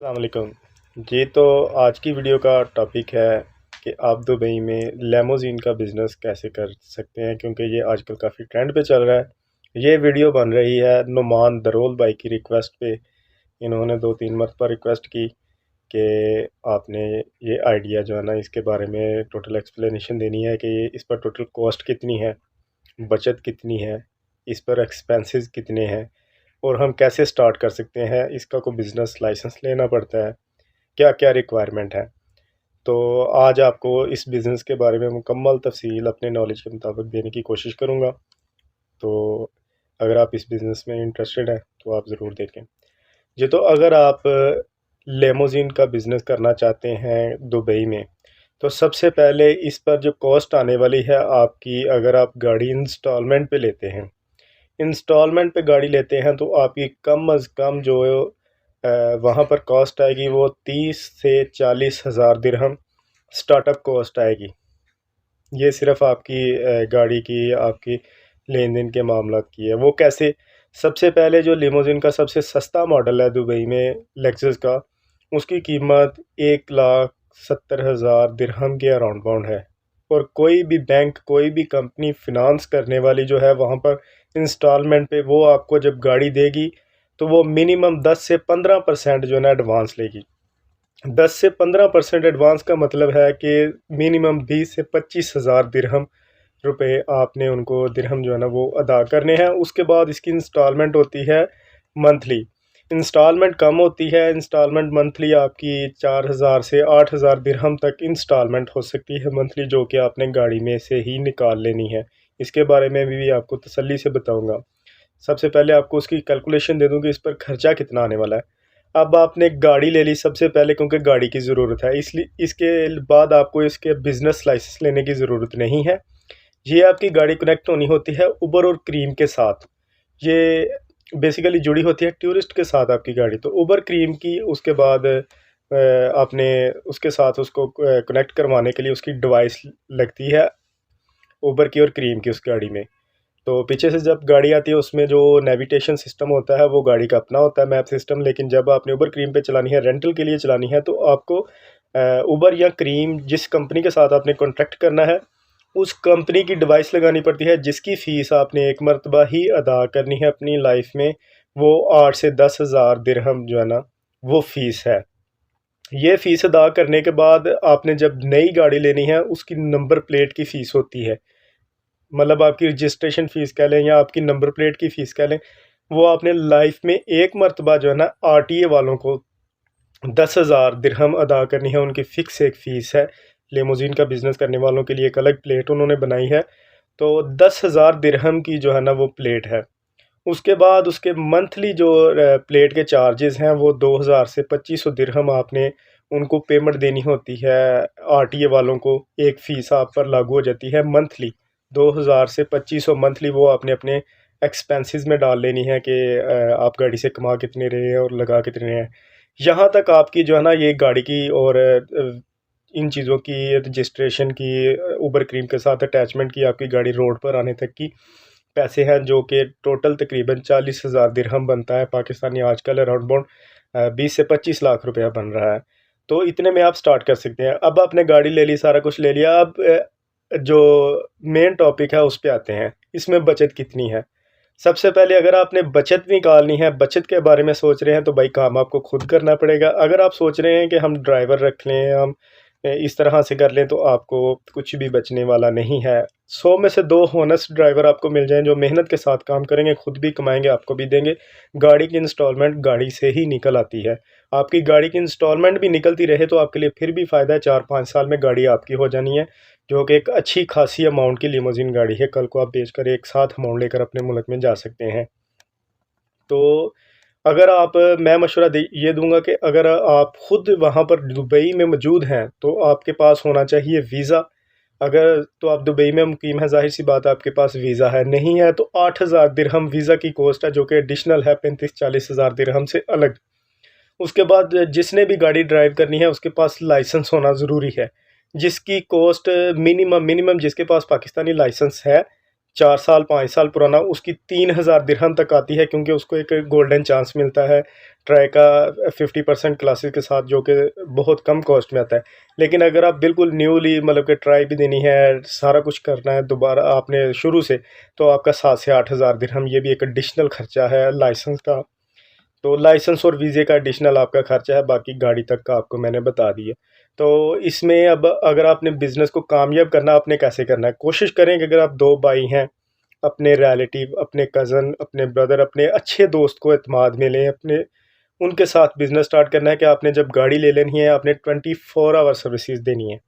वालेकुम जी। तो आज की वीडियो का टॉपिक है कि आप दुबई में लेमोज़ीन का बिज़नेस कैसे कर सकते हैं, क्योंकि ये आजकल काफ़ी ट्रेंड पे चल रहा है। ये वीडियो बन रही है नुमान दरोल भाई की रिक्वेस्ट पे। इन्होंने 2-3 मरतबा रिक्वेस्ट की कि आपने ये आइडिया जो है ना, इसके बारे में टोटल एक्सप्लेनेशन देनी है कि इस पर टोटल कॉस्ट कितनी है, बचत कितनी है, इस पर एक्सपेंसेस कितने हैं और हम कैसे स्टार्ट कर सकते हैं। इसका कोई बिज़नेस लाइसेंस लेना पड़ता है, क्या क्या रिक्वायरमेंट है। तो आज आपको इस बिज़नेस के बारे में मुकम्मल तफसील अपने नॉलेज के मुताबिक देने की कोशिश करूँगा। तो अगर आप इस बिज़नेस में इंटरेस्टेड हैं तो आप ज़रूर देखें जी। तो अगर आप लेमोज़ीन का बिज़नेस करना चाहते हैं दुबई में, तो सबसे पहले इस पर जो कॉस्ट आने वाली है आपकी, अगर आप गाड़ी इंस्टॉलमेंट पे लेते हैं, इंस्टॉलमेंट पे गाड़ी लेते हैं तो आपकी कम अज़ कम जो वहाँ पर कॉस्ट आएगी वो 30 से 40 हज़ार दिरहम स्टार्टअप कॉस्ट आएगी। ये सिर्फ आपकी गाड़ी की, आपकी लेन देन के मामला की है। वो कैसे? सबसे पहले जो लिमोजिन का सबसे सस्ता मॉडल है दुबई में लेक्सस का, उसकी कीमत 1,70,000 दिरहम के अराउंड बाउंड है। और कोई भी बैंक, कोई भी कंपनी फिनांस करने वाली जो है वहाँ पर इंस्टॉलमेंट पे, वो आपको जब गाड़ी देगी तो वो मिनिमम 10 से 15% जो है ना एडवांस लेगी। 10 से 15% एडवांस का मतलब है कि मिनिमम 20 से 25 हज़ार दिरहम रुपए आपने उनको, दिरहम जो है ना वो अदा करने हैं। उसके बाद इसकी इंस्टॉलमेंट होती है मंथली। इंस्टॉलमेंट कम होती है, इंस्टॉलमेंट मंथली आपकी 4,000 से 8,000 दिरहम तक इंस्टॉलमेंट हो सकती है मंथली, जो कि आपने गाड़ी में से ही निकाल लेनी है। इसके बारे में भी आपको तसल्ली से बताऊंगा। सबसे पहले आपको उसकी कैलकुलेशन दे दूं कि इस पर खर्चा कितना आने वाला है। अब आपने गाड़ी ले ली सबसे पहले, क्योंकि गाड़ी की ज़रूरत है, इसलिए इसके बाद आपको इसके बिज़नेस लाइसेंस लेने की ज़रूरत नहीं है। ये आपकी गाड़ी कनेक्ट होनी होती है उबर और क्रीम के साथ। ये बेसिकली जुड़ी होती है टूरिस्ट के साथ आपकी गाड़ी। तो उबर क्रीम की, उसके बाद आपने उसके साथ उसको कनेक्ट करवाने के लिए उसकी डिवाइस लगती है, उबर की और क्रीम की उस गाड़ी में। तो पीछे से जब गाड़ी आती है उसमें जो नेविगेशन सिस्टम होता है वो गाड़ी का अपना होता है, मैप सिस्टम। लेकिन जब आपने उबर क्रीम पे चलानी है, रेंटल के लिए चलानी है, तो आपको उबर या क्रीम जिस कंपनी के साथ आपने कॉन्ट्रैक्ट करना है, उस कंपनी की डिवाइस लगानी पड़ती है, जिसकी फ़ीस आपने एक मरतबा ही अदा करनी है अपनी लाइफ में। वो 8 से 10 हज़ार दिरहम जो है ना, वो फ़ीस है। ये फ़ीस अदा करने के बाद आपने जब नई गाड़ी लेनी है, उसकी नंबर प्लेट की फ़ीस होती है। मतलब आपकी रजिस्ट्रेशन फ़ीस कह लें या आपकी नंबर प्लेट की फ़ीस कह लें, वो आपने लाइफ में एक मरतबा जो है ना आरटीए वालों को 10,000 दिरहम अदा करनी है। उनकी फ़िक्स एक फ़ीस है। लिमोज़ीन का बिज़नेस करने वालों के लिए एक अलग प्लेट उन्होंने बनाई है। तो 10,000 दिरहम की जो है ना वो प्लेट है। उसके बाद उसके मंथली जो प्लेट के चार्जेस हैं वो 2,000 से 2,500 दिरहम आपने उनको पेमेंट देनी होती है। आरटीए वालों को एक फ़ीस आप पर लागू हो जाती है मंथली। 2,000 से 2,500 मंथली वो आपने अपने एक्सपेंसेस में डाल लेनी है कि आप गाड़ी से कमा कितने रहे हैं और लगा कितने रहे हैं। यहाँ तक आपकी जो है ना ये गाड़ी की और इन चीज़ों की रजिस्ट्रेशन की, उबर क्रीम के साथ अटैचमेंट की, आपकी गाड़ी रोड पर आने तक की पैसे हैं, जो कि टोटल तकरीबन 40,000 दिरहम बनता है पाकिस्तानी। आजकल अराउंड अबाउट 20 से 25 लाख रुपया बन रहा है। तो इतने में आप स्टार्ट कर सकते हैं। अब आपने गाड़ी ले ली, सारा कुछ ले लिया। अब जो मेन टॉपिक है उस पे आते हैं, इसमें बचत कितनी है। सबसे पहले अगर आपने बचत निकालनी है, बचत के बारे में सोच रहे हैं, तो भाई काम आपको खुद करना पड़ेगा। अगर आप सोच रहे हैं कि हम ड्राइवर रख लें, हम इस तरह से कर लें, तो आपको कुछ भी बचने वाला नहीं है। 100 में से 2 होनेस्ट ड्राइवर आपको मिल जाएं जो मेहनत के साथ काम करेंगे, खुद भी कमाएंगे, आपको भी देंगे। गाड़ी की इंस्टॉलमेंट गाड़ी से ही निकल आती है। आपकी गाड़ी की इंस्टॉलमेंट भी निकलती रहे तो आपके लिए फिर भी फ़ायदा है। 4-5 साल में गाड़ी आपकी हो जानी है, जो कि एक अच्छी खासी अमाउंट की लिमोजिन गाड़ी है। कल को आप बेचकर एक साथ अमाउंट लेकर अपने मुल्क में जा सकते हैं। तो अगर आप, मैं मशवरा ये दूंगा कि अगर आप ख़ुद वहाँ पर दुबई में मौजूद हैं तो आपके पास होना चाहिए वीज़ा। अगर तो आप दुबई में मुकीम है, जाहिर सी बात है आपके पास वीज़ा है। नहीं है तो 8,000 दिरहम वीज़ा की कॉस्ट है, जो कि एडिशनल है 35-40 हज़ार दिरहम से अलग। उसके बाद जिसने भी गाड़ी ड्राइव करनी है उसके पास लाइसेंस होना ज़रूरी है, जिसकी कॉस्ट मिनिमम जिसके पास पाकिस्तानी लाइसेंस है 4 साल 5 साल पुराना, उसकी 3000 दिरहम तक आती है, क्योंकि उसको एक गोल्डन चांस मिलता है ट्राई का 50% क्लासेस के साथ, जो कि बहुत कम कॉस्ट में आता है। लेकिन अगर आप बिल्कुल न्यूली मतलब कि ट्राई भी देनी है, सारा कुछ करना है दोबारा आपने शुरू से, तो आपका 7 से 8 हज़ार दिरहम ये भी एक एडिशनल खर्चा है लाइसेंस का। तो लाइसेंस और वीज़े का एडिशनल आपका खर्चा है, बाकी गाड़ी तक का आपको मैंने बता दिया। तो इसमें अब अगर आपने बिज़नेस को कामयाब करना, आपने कैसे करना है, कोशिश करें कि अगर आप 2 भाई हैं, अपने रिलेटिव, अपने कज़न, अपने ब्रदर, अपने अच्छे दोस्त को एतमाद में लें, अपने उनके साथ बिज़नेस स्टार्ट करना है कि आपने जब गाड़ी ले लेनी है, आपने 24 आवर सर्विसेज देनी है।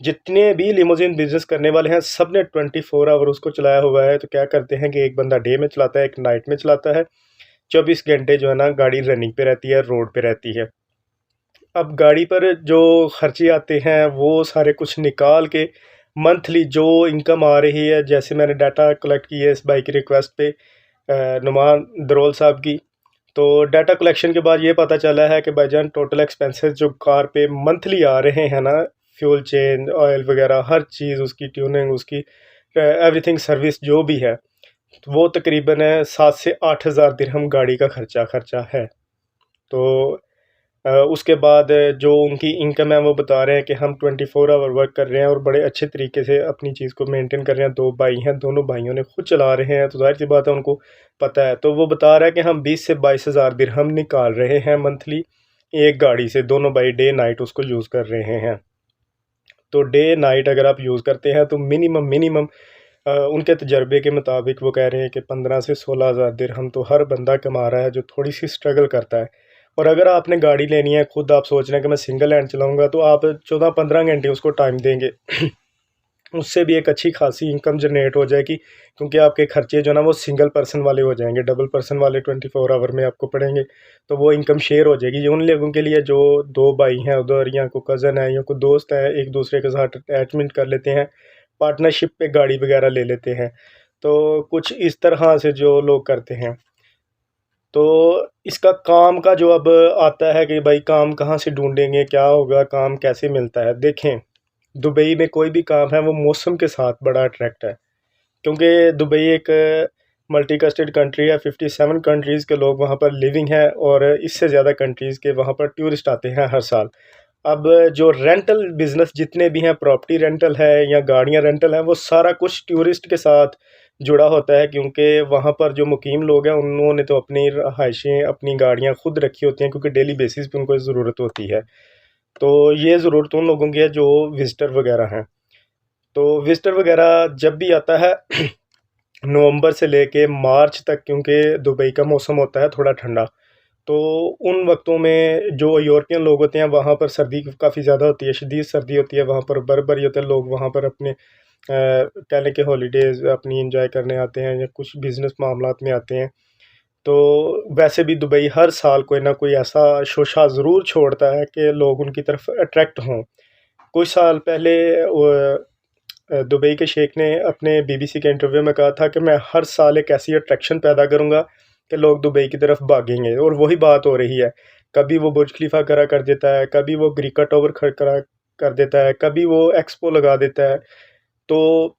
जितने भी लिमोजिन बिज़नेस करने वाले हैं, सब ने 24 आवर उसको चलाया हुआ है। तो क्या करते हैं कि एक बंदा डे में चलाता है, एक नाइट में चलाता है। 24 घंटे जो है ना गाड़ी रनिंग पे रहती है, रोड पे रहती है। अब गाड़ी पर जो खर्चे आते हैं वो सारे कुछ निकाल के मंथली जो इनकम आ रही है, जैसे मैंने डाटा कलेक्ट की है इस भाई की रिक्वेस्ट पे, नुमान दरोल साहब की। तो डाटा कलेक्शन के बाद ये पता चला है कि भाईजान टोटल एक्सपेंसेस जो कार पे मंथली आ रहे हैं ना, फ्यूल चेंज, ऑयल वगैरह, हर चीज़ उसकी ट्यूनिंग, उसकी एवरीथिंग सर्विस जो भी है, तो वो तकरीबन 7 से 8 हज़ार दिरहम गाड़ी का खर्चा खर्चा है। तो उसके बाद जो उनकी इनकम है वो बता रहे हैं कि हम 24 आवर वर्क कर रहे हैं और बड़े अच्छे तरीके से अपनी चीज़ को मेंटेन कर रहे हैं। 2 भाई हैं, दोनों भाइयों ने खुद चला रहे हैं, तो ज़ाहिर-सी बात है उनको पता है। तो वो बता रहा है कि हम 20 से 22 हज़ार दिरहम निकाल रहे हैं मंथली एक गाड़ी से, दोनों भाई डे नाइट उसको यूज़ कर रहे हैं। तो डे नाइट अगर आप यूज़ करते हैं तो मिनिमम मिनिमम उनके तजर्बे के मुताबिक वो कह रहे हैं कि 15 से 16 हज़ार दिरहम तो हर बंदा कमा रहा है जो थोड़ी सी स्ट्रगल करता है। और अगर आपने गाड़ी लेनी है, खुद आप सोच रहे हैं कि मैं सिंगल हैंड चलाऊंगा, तो आप 14-15 घंटे उसको टाइम देंगे उससे भी एक अच्छी खासी इनकम जनरेट हो जाएगी, क्योंकि आपके खर्चे जो ना वो सिंगल पर्सन वाले हो जाएंगे, डबल पर्सन वाले 24 आवर में आपको पड़ेंगे। तो वो इनकम शेयर हो जाएगी। ये उन लोगों के लिए जो 2 भाई हैं उधर, या कोई कज़न है या कोई दोस्त है, एक दूसरे के साथ अटैचमेंट कर लेते हैं, पार्टनरशिप पे गाड़ी वगैरह ले लेते हैं। तो कुछ इस तरह से जो लोग करते हैं। तो इसका काम का जो अब आता है कि भाई काम कहाँ से ढूंढेंगे, क्या होगा, काम कैसे मिलता है। देखें, दुबई में कोई भी काम है वो मौसम के साथ बड़ा अट्रैक्ट है, क्योंकि दुबई एक मल्टी कास्टेड कंट्री है। 57 कंट्रीज़ के लोग वहाँ पर लिविंग है, और इससे ज़्यादा कंट्रीज़ के वहाँ पर टूरिस्ट आते हैं हर साल। अब जो रेंटल बिज़नेस जितने भी हैं, प्रॉपर्टी रेंटल है या गाड़ियाँ रेंटल है, वो सारा कुछ टूरिस्ट के साथ जुड़ा होता है, क्योंकि वहाँ पर जो मुकीम लोग हैं उन्होंने तो अपनी रहाइशें, अपनी गाड़ियाँ खुद रखी होती हैं, क्योंकि डेली बेसिस पे उनको ज़रूरत होती है। तो ये ज़रूरत उन लोगों की है जो विज़िटर वगैरह हैं। तो विज़िटर वगैरह जब भी आता है नवंबर से लेके मार्च तक, क्योंकि दुबई का मौसम होता है थोड़ा ठंडा, तो उन वक्तों में जो यूरोपियन लोग होते हैं वहाँ पर सर्दी काफ़ी ज़्यादा होती है, शदीद सर्दी होती है, वहाँ पर बर्फ़बारी होती है। लोग वहाँ पर अपने कह लें कि हॉलीडेज़ अपनी एंजॉय करने आते हैं, या कुछ बिज़नेस मामलात में आते हैं। तो वैसे भी दुबई हर साल कोई ना कोई ऐसा शोशा ज़रूर छोड़ता है कि लोग उनकी तरफ अट्रैक्ट हों। कुछ साल पहले दुबई के शेख ने अपने बीबीसी के इंटरव्यू में कहा था कि मैं हर साल एक ऐसी अट्रैक्शन पैदा करूंगा कि लोग दुबई की तरफ भागेंगे, और वही बात हो रही है। कभी वो बुर्ज खलीफा खड़ा कर देता है, कभी वो ग्रीका टावर खड़ा कर देता है, कभी वो एक्सपो लगा देता है। तो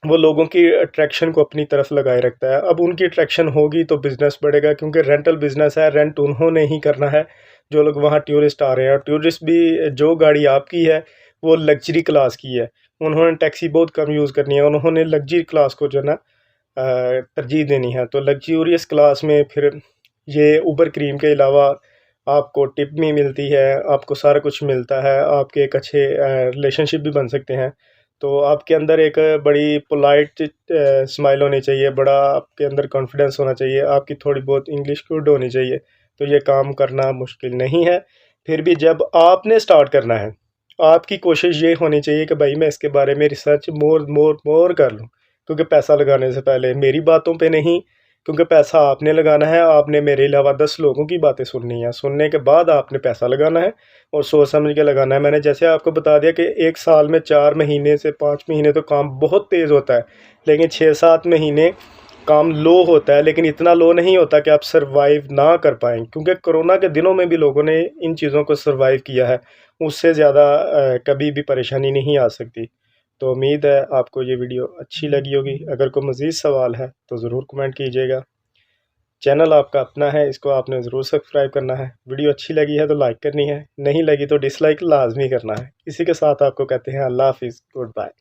वो लोगों की अट्रैक्शन को अपनी तरफ लगाए रखता है। अब उनकी अट्रैक्शन होगी तो बिज़नेस बढ़ेगा, क्योंकि रेंटल बिज़नेस है, रेंट उन्होंने ही करना है जो लोग वहाँ टूरिस्ट आ रहे हैं। और टूरिस्ट भी, जो गाड़ी आपकी है वो लग्जरी क्लास की है, उन्होंने टैक्सी बहुत कम यूज़ करनी है, उन्होंने लग्जरी क्लास को जो है ना तरजीह देनी है। तो लग्जूरियस क्लास में फिर ये ऊबर क्रीम के अलावा आपको टिप भी मिलती है, आपको सारा कुछ मिलता है, आपके एक अच्छे रिलेशनशिप भी बन सकते हैं। तो आपके अंदर एक बड़ी पोलाइट स्माइल होनी चाहिए, बड़ा आपके अंदर कॉन्फिडेंस होना चाहिए, आपकी थोड़ी बहुत इंग्लिश गुड होनी चाहिए। तो ये काम करना मुश्किल नहीं है। फिर भी जब आपने स्टार्ट करना है, आपकी कोशिश ये होनी चाहिए कि भाई मैं इसके बारे में रिसर्च मोर मोर मोर कर लूँ, क्योंकि पैसा लगाने से पहले मेरी बातों पे नहीं, क्योंकि पैसा आपने लगाना है। आपने मेरे अलावा 10 लोगों की बातें सुननी है, सुनने के बाद आपने पैसा लगाना है, और सोच समझ के लगाना है। मैंने जैसे आपको बता दिया कि एक साल में 4 महीने से 5 महीने तो काम बहुत तेज़ होता है, लेकिन 6-7 महीने काम लो होता है, लेकिन इतना लो नहीं होता कि आप सरवाइव ना कर पाएँ, क्योंकि कोरोना के दिनों में भी लोगों ने इन चीज़ों को सरवाइव किया है। उससे ज़्यादा कभी भी परेशानी नहीं आ सकती। तो उम्मीद है आपको ये वीडियो अच्छी लगी होगी। अगर कोई मज़ीद सवाल है तो ज़रूर कमेंट कीजिएगा। चैनल आपका अपना है, इसको आपने ज़रूर सब्सक्राइब करना है। वीडियो अच्छी लगी है तो लाइक करनी है, नहीं लगी तो डिसलाइक लाजमी करना है। इसी के साथ आपको कहते हैं अल्लाह हाफिज़, गुड बाय।